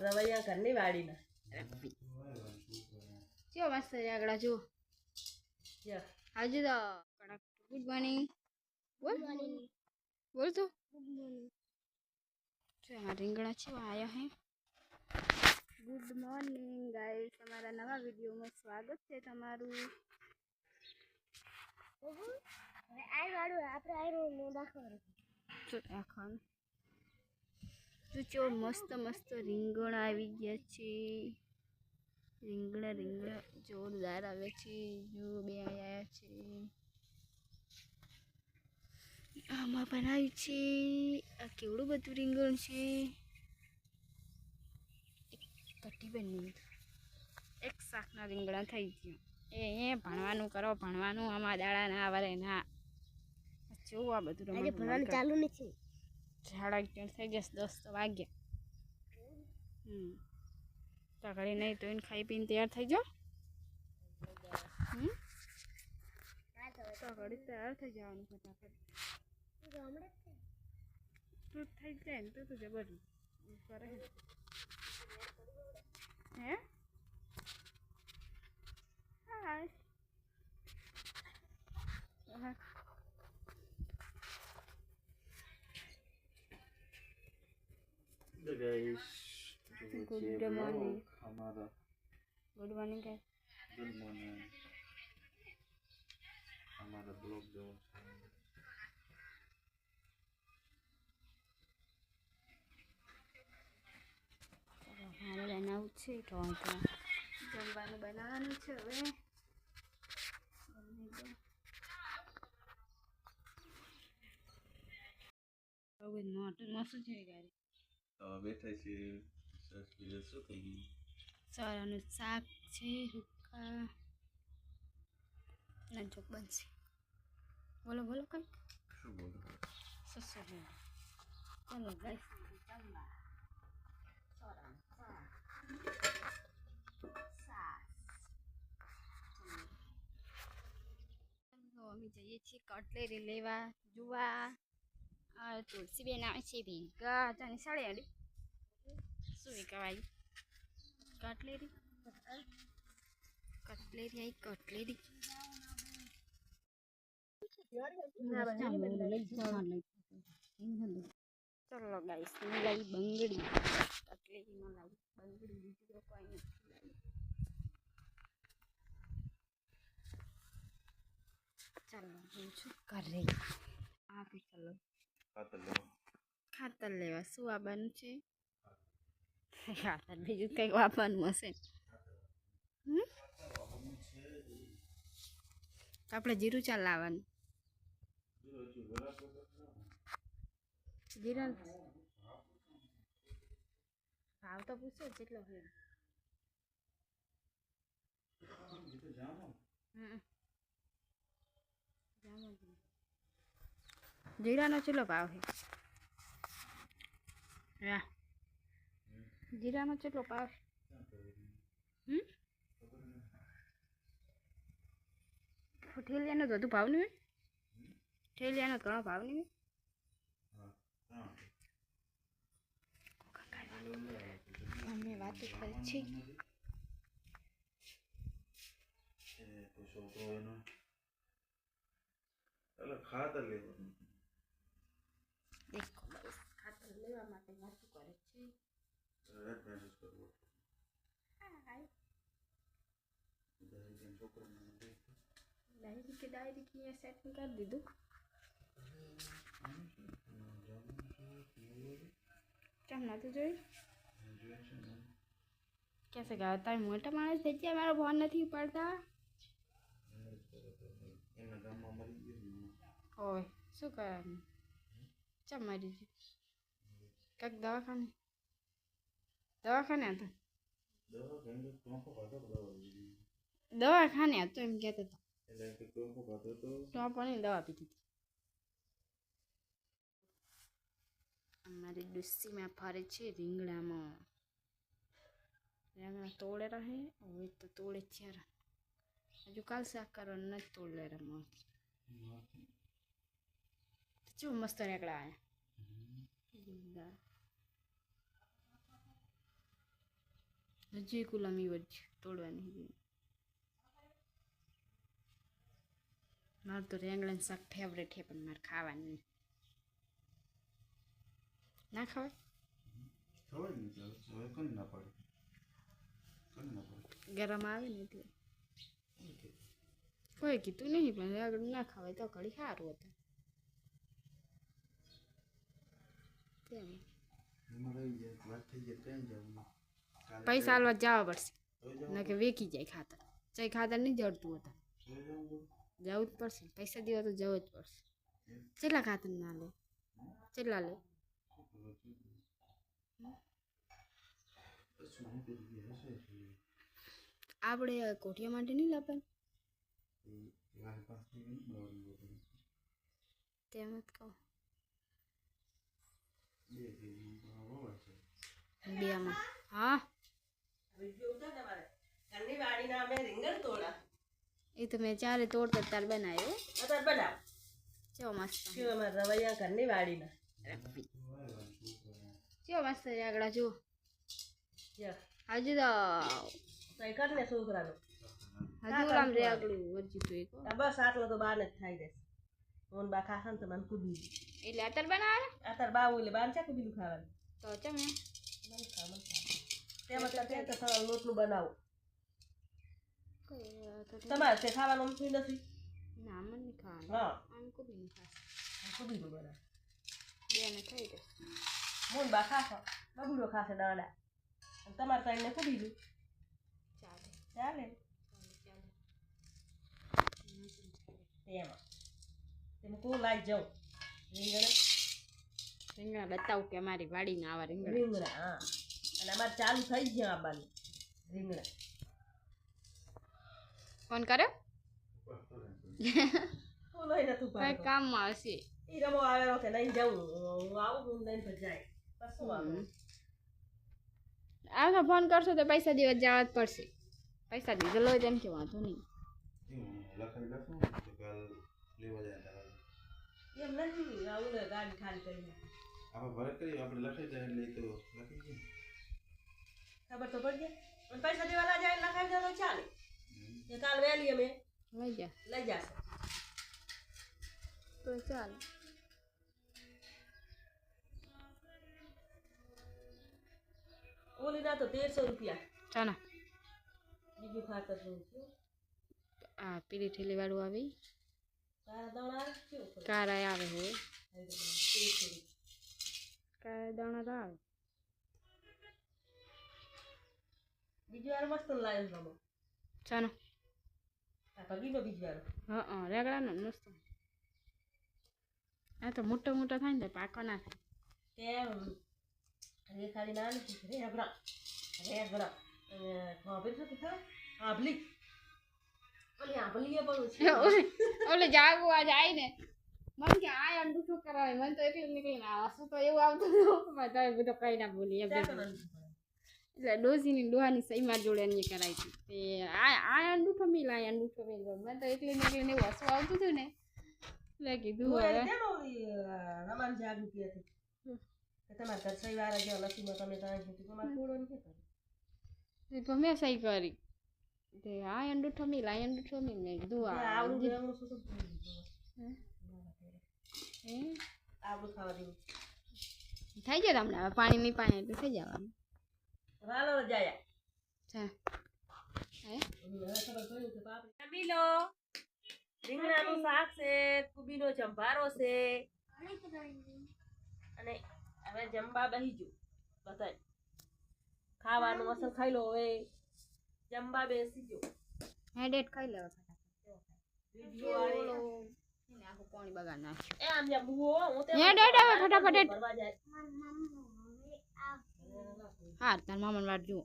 રવૈયા ઘરની વાડીના ચો મસ્ત આગળ જો આજે તો કડક ગુડ મોર્નિંગ બોલ બોલ તો આ રીંગણા છે આયા હે ગુડ મોર્નિંગ ગાઈસ તમારા નવા વિડીયોમાં સ્વાગત છે તમારું હવે આ વાળું આપણે આયરું નો દાખવાનું જો રાખવાનું જો મસ્ત મસ્ત રીંગણ આવી ગયા છે રીંગણા જોરદાર આવે છે જો બે આવ્યા છે આમાં બનાવ્યું છે આ કેવડું બધું રીંગણ છે કટી બની એક શાકના રીંગણા થઈ ગયું એ ભણવાનું કરો ભણવાનું આમાં દાડા ના આવરે ના જોવું આ બધું આજે ભણવાનું ચાલુ નથી 11:30 થઈ ગયા 10 તો વાગ્યા તગડી નહીં તો એને ખાઈ પીને તૈયાર થઈ જાઓ તગડી તૈયાર થઈ જવાનું ફટાફટ તું થઈ જાય ને તો જબર કરે હે હાય तो गाइस गुड मॉर्निंग हमारा good morning guys good morning हमारा ब्लॉग जो મારે બનાવવું છે તો જમવાનું બનાવવાનું છે હવે મસ્ત છે ગાડી तो बैठे छे સરસ બીજું શું કરી સવારનું શાક છે હુક્કા ના જોક બનશે બોલો બોલો કઈ શું બોલું સસો ચાલો ગાઈસ જમવા સવારનું શાક અમે જઈએ છીએ કટલેરી લેવા જોવા તુલસીબેન આવે છે ભેગા તને સાડે આડી શું કહેવાય કટલેરી આવી કટલેરી ચલો ગાઈસ મલાઈ બંગડી કટલેરી મલાઈ બંગડી બીજું કોઈ નથી લાવી ચાલો હું છું ઘરે આપે ચાલો ખાતર લેવા શું આવવાનું છે ખાતર બીજું કંઈક વાપરવાનું હશે તો આપણે જીરું ચાલ લાવવાનું જીરા ભાવ તો પૂછો જેટલો હોય જીરાનો ચેટલો ભાવ છે જીરાનો ચેટલો ભાવ ઠેલિયાનો તો વધુ ભાવ નહીં હોય ઠેલિયાનો ઘણો ભાવ નહીં હોય અમે વાતો કરી છે તો છોકરો એનો એટલે ખાતર લેવાનું દેખો ગાઈસ ખાતર લેવા માટે વાતો કરે છે રેડ મેસેજ કરવો હાય છોકરાને ડાયરી की सेटिंग कर દીધું કેમ નતું જોઈ कैसे गया ताई मोटा माणस થઈ ગયા મારો ફોન નથી પડતા એના ગામમાં મરી ગયો ઓય શું કરવાનું ચમ મરી ગયું કાક દવાખાને હતા દવા કેમ ટોંકો પાડો દવાખાને હતો એમ કહેતો હતો એટલે કે ટોંકો પાડો તો ટોપણી દવા પીધી હતી અમારી ડુસ્સીમાં ફરે છે રીંગણામાં રીંગણા તોડે રહે હવે તો તોડે છે હજુ કાલ શાક કરવાનું નથી તોડે રહે મસ્ત ચેવું મસ્ત રેકડા આવ્યા હજી ગુલામી વચ્ચે તોડવાની. મારું તો રેંગણાનું શાક ફેવરેટ છે પણ મારે ખાવાનું નહીં. ના ખવાય ખબર નહીં તો હવે કોને ના પાડે ગરમ આવે ને એટલે કોઈ કીધું નહીં પણ આગળ ના ખાવાય તો ઘડી સારું હતું તેમ એમાં રહી જાય વાત થઈ જાય ક્યાં જવું પૈસા આલવા જવા પડશે ના કે વેકી જાય ખાતર ચઈ ખાતર નહીં જડતું હતા જવું જ પડશે પૈસા દેવા તો જવું જ પડશે કેટલા ખાતર ના લે કેટલા લે આપણે કોઠિયા માટે નહીં લાવવાનું તેમ જ કહું બેમાં હા એ તો મેં ચારે તોડતા તાર બનાવ્યો ચેવો મસ્ત ચેવો મસ્ત આગળ જુઓ હજુ તો હજુ આમ રે આગળ વર્જી તો એક બસ આટલો તો બાર જ થાય છે ઓન બા ખાસન તો મન કુદી એટલે અત્યારે બનાવે આતર બાવ એટલે બાર છે કુદીલું ખાવાનું તો ચમ તેમાં તો સરળ લોટલું બનાવો તમારે તે ખાવાનું મથું નથી ના મને નહીં ખાવાનું હા આમ કોબી નહીં ખાસ કુદીલું બનાવ બેને ખાઈ દે મોન બા ખાસો બબુડો ખાશે દાડા અને તમારે તો એને કુદીલું ચાલે ચાલે ચાલે તેમાં તેમાં કોઈ લાઈ જાઉં રીંગણા રીંગણા બતાવું કે અમારી વાડીના આવા રીંગણા રીંગણા હા અને અમારે ચાલુ થઈ ગયા આવવાનું રીંગણા ફોન કર્યો બોલો એ નતું કઈ પાડતો કામમાં હશે ઈ રમો આવેલો કે નહીં જાઉં હું આવું હું લઈને પછી જાય બસ શું આવે આ ફોન કરશો તો પૈસા દેવા જવા જ પડશે પૈસા દીધો લો એમ કે વાંધો નહીં લખાઈ લખું તો કાલ લેવા જાય તારા એમ નથી આવું ને ગાડી ખાલી કરીને આપણે ભરત કરી આપણે લખાઈ જાય એટલે તો લખી જાય ખબર તો પડી જાય અને પૈસા દેવાના જાય લખાવી દો તો ચાલે એ કાલ વહેલી અમે લઈ જા લઈ જશે તો ચાલે ઓલી ના તો 1300 રૂપિયા ચાલો બીજું ખાતર શું છે આ પીળી ઠેલી વાળું આવી તારા દાણા કેવું પડે કારા આવે હોય 1300 કારા દાણા તો આવે બીજું વાર મસ્ત લાવ્યો રમો ચાલો આ પગીનો બીજું વાર હા રેગડાનો મસ્ત આ તો મોટા મોટા થાય ને પાકો ના થાય તેમ રે ખાલી નાની છે રેગડા ખબર નથી ખબર આભલી ઓલી આભલીએ પણ છે ઓલે જાગું આજ આઈ ને મને કે આ અંડું શું કરાવે મને તો એટલે નીકળીને આસું તો એવું આવતું હતું તમે બધું કઈ ના બોલી એમ એટલે ડોસીની ડોહાની સહીમાં જોડે એને કરાવી હતી તે આ અંડું ઠમી લાય અંડું ઠમી લો મને તો એટલે નીકળીને એવું હસવું આવતું હતું ને એટલે કીધું હવે રમાન જાગૃતિ હતી કે તમારે ઘર સહી વાર જો લસીમાં તમે ત્યાં છે તમારે થોડો ને કે તો મેં સહી કરી તે આ અંડું ઠમી લાય અંડું ઠમી મેં કીધું આવડું રહેવાનું શું શું હે આવડું ખાવા દેવું થઈ જાય તમને હવે પાણી નહીં પાણી એટલે થઈ જવાનું વાલો જાય ચા હે ખબર પડ્યું કે બાપ જમીલો રીંગણાનું શાક છે કુબીનો ચંભારો છે અને હવે જમવા બેસી ગયું બતાય ખાવાનું અસર ખાઈ લો હવે જમવા બેસી ગયો હેડેટ ખાઈ લેવા વિડિયો વાળો એને આખું પાણી બગાડ નાખ્યું એ આમ જા બુઓ હું તે હેડેટ હવે ફટાફટ ભરવા જાય હા તાર મામાને વાટ જુઓ